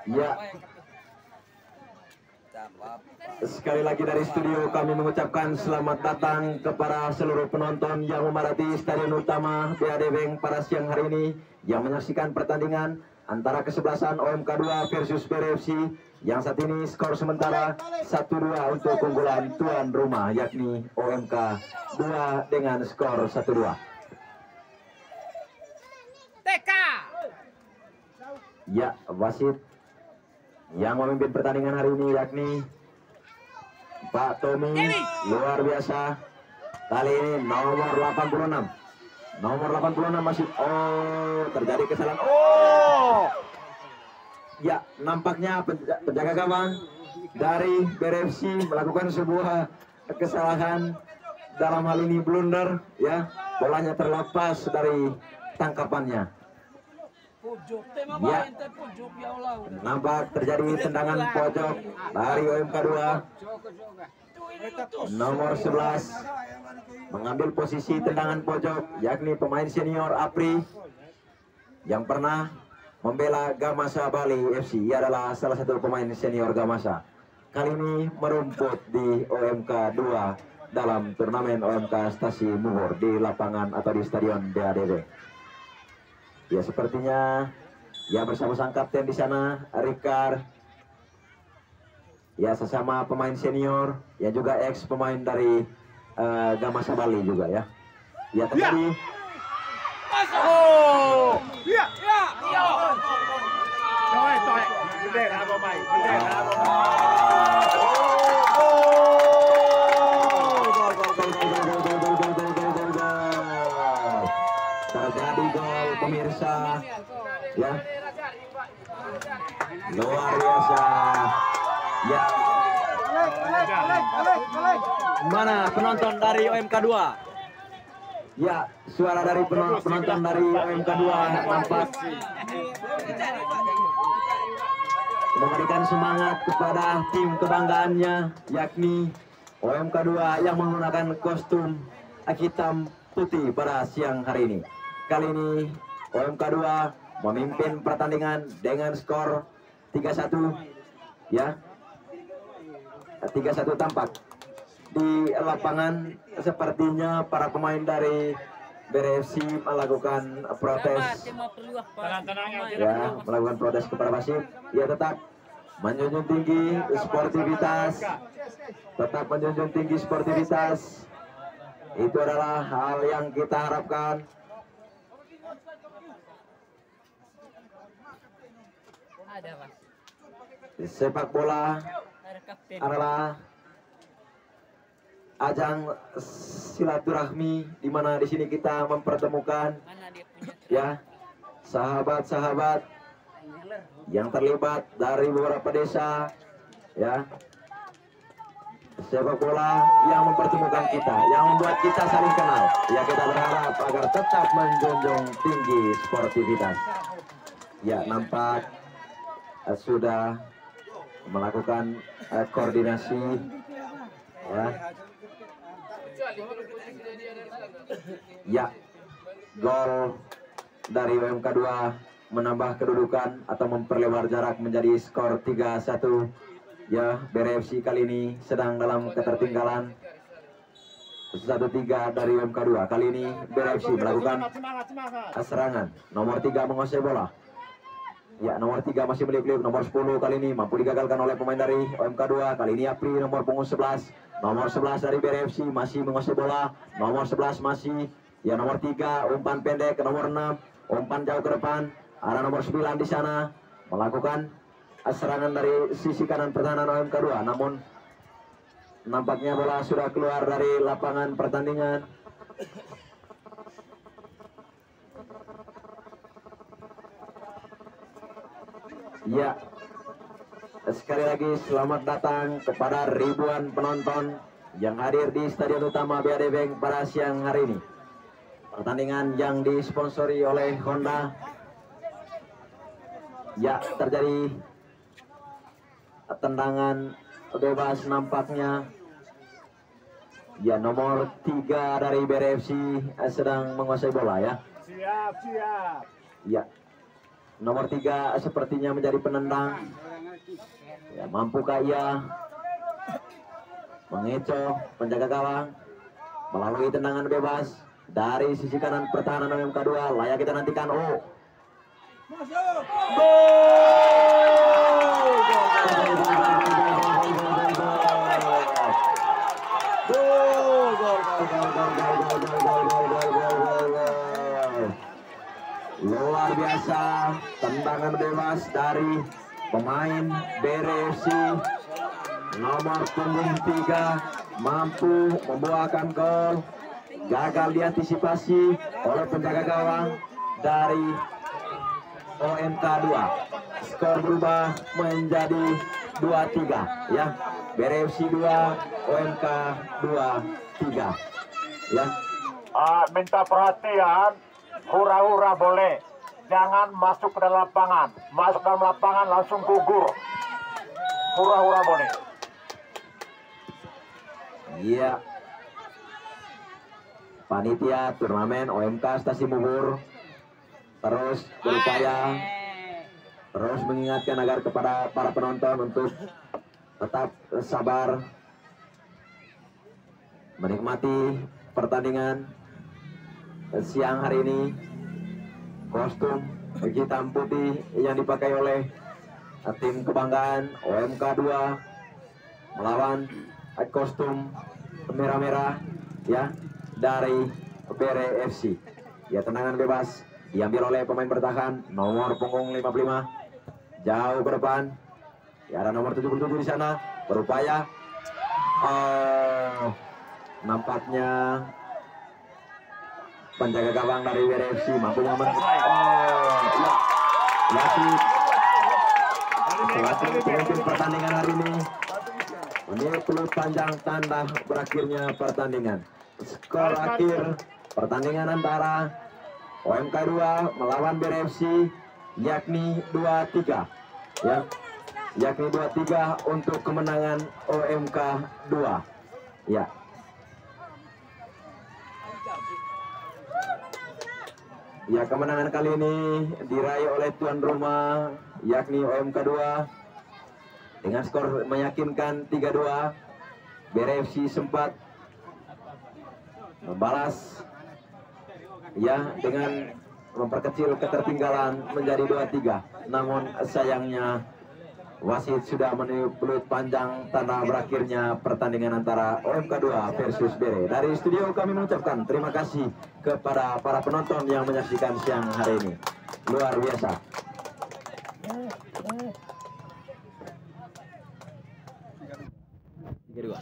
Ya. Sekali lagi dari studio kami mengucapkan selamat datang kepada seluruh penonton yang memadati Stadion Utama BAD Bank pada siang hari ini yang menyaksikan pertandingan antara kesebelasan OMK 2 versus BRFC yang saat ini skor sementara 1-2 untuk keunggulan tuan rumah yakni OMK 2 dengan skor 1-2. TK. Ya, wasit yang memimpin pertandingan hari ini yakni Pak Tommy, luar biasa. Kali ini nomor 86. Nomor 86 masih terjadi kesalahan. Ya, nampaknya penjaga gawang dari BRFC melakukan sebuah kesalahan, dalam hal ini blunder ya. Bolanya terlepas dari tangkapannya. Ya, nampak terjadi tendangan pojok dari OMK 2. Nomor 11 mengambil posisi tendangan pojok yakni pemain senior Apri yang pernah membela Gamasa Bali FC. Ia adalah salah satu pemain senior Gamasa. Kali ini merumput di OMK 2 dalam turnamen OMK Stasi Muhur di lapangan atau di Stadion BADB. Ya, sepertinya ya bersama sang kapten di sana Rikar. Ya, sesama pemain senior, ya juga ex pemain dari Gamasa Bali juga ya. Ya, terjadi. Terjadi gol pemirsa ya, luar biasa ya. Mana penonton dari OMK 2? Ya, suara dari penonton dari OMK 2 nampak memberikan semangat kepada tim kebanggaannya yakni OMK 2 yang menggunakan kostum hitam putih pada siang hari ini. Kali ini OMK 2 memimpin pertandingan dengan skor 3-1 ya. 3-1 tampak di lapangan. Sepertinya para pemain dari BRFC melakukan protes ya, melakukan protes kepada wasit. Ia tetap menjunjung tinggi sportivitas, itu adalah hal yang kita harapkan. Sepak bola adalah ajang silaturahmi di mana di sini kita mempertemukan ya sahabat-sahabat yang terlibat dari beberapa desa ya. Sepak bola yang mempertemukan kita, yang membuat kita saling kenal. Ya, kita berharap agar tetap menjunjung tinggi sportivitas. Ya, nampak sudah melakukan koordinasi ya. Ya, gol dari OMK 2 menambah kedudukan atau memperlebar jarak menjadi skor 3-1. Ya, BRFC kali ini sedang dalam ketertinggalan 1-3 dari OMK 2. Kali ini BRFC melakukan serangan. Nomor 3 menguasai bola. Ya, nomor 3 masih meliuk-liuk. Nomor 10 kali ini mampu digagalkan oleh pemain dari OMK 2. Kali ini Apri nomor punggung 11. Nomor 11 dari BRFC masih menguasai bola. Nomor 11 masih ya, nomor 3 umpan pendek ke nomor 6. Umpan jauh ke depan. Ada nomor 9 di sana melakukan serangan dari sisi kanan pertahanan OMK 2. Namun nampaknya bola sudah keluar dari lapangan pertandingan. Ya, sekali lagi selamat datang kepada ribuan penonton yang hadir di Stadion Utama BAD Bank pada siang hari ini. Pertandingan yang disponsori oleh Honda. Ya, terjadi tendangan bebas nampaknya. Ya, nomor 3 dari BRFC sedang menguasai bola ya. Siap. Ya. nomor 3 sepertinya menjadi penendang. Ya, mampukah ia mengecoh penjaga gawang melalui tendangan bebas dari sisi kanan pertahanan OMK 2? Layak kita nantikan. Oh, luar biasa tendangan bebas dari pemain BRFC nomor punggung 3 mampu membuahkan gol. Gagal diantisipasi oleh penjaga gawang dari OMK 2. Skor berubah menjadi 2-3 ya. BRFC 2, OMK 2-3 ya. Minta perhatian, hura-hura boleh, jangan masuk ke dalam lapangan. Masuk dalam lapangan langsung gugur. Hura-hura boleh. Iya. Panitia turnamen OMK Stasiun Bubur terus berupaya terus mengingatkan agar kepada para penonton untuk tetap sabar menikmati pertandingan siang hari ini. Kostum hitam putih yang dipakai oleh tim kebanggaan OMK 2 melawan kostum merah-merah ya dari BRFC. Ya, tendangan bebas diambil oleh pemain bertahan nomor punggung 55 jauh ke depan. Ya, ada nomor 77 di sana berupaya. Nampaknya penjaga gawang dari BRFC mampu mengamankan. Wasit pemimpin pertandingan hari ini. Ini peluit panjang tanda berakhirnya pertandingan. Skor akhir pertandingan antara OMK 2 melawan BRFC yakni 2-3 ya. Yakni 2-3 untuk kemenangan OMK 2 ya. Ya, kemenangan kali ini diraih oleh tuan rumah yakni OMK 2 dengan skor meyakinkan 3-2. BRFC sempat membalas ya dengan memperkecil ketertinggalan menjadi 2-3. Namun sayangnya wasit sudah meniup peluit panjang tanda berakhirnya pertandingan antara OMK 2 versus BRE. Dari studio kami mengucapkan terima kasih kepada para penonton yang menyaksikan siang hari ini. Luar biasa. Kedua.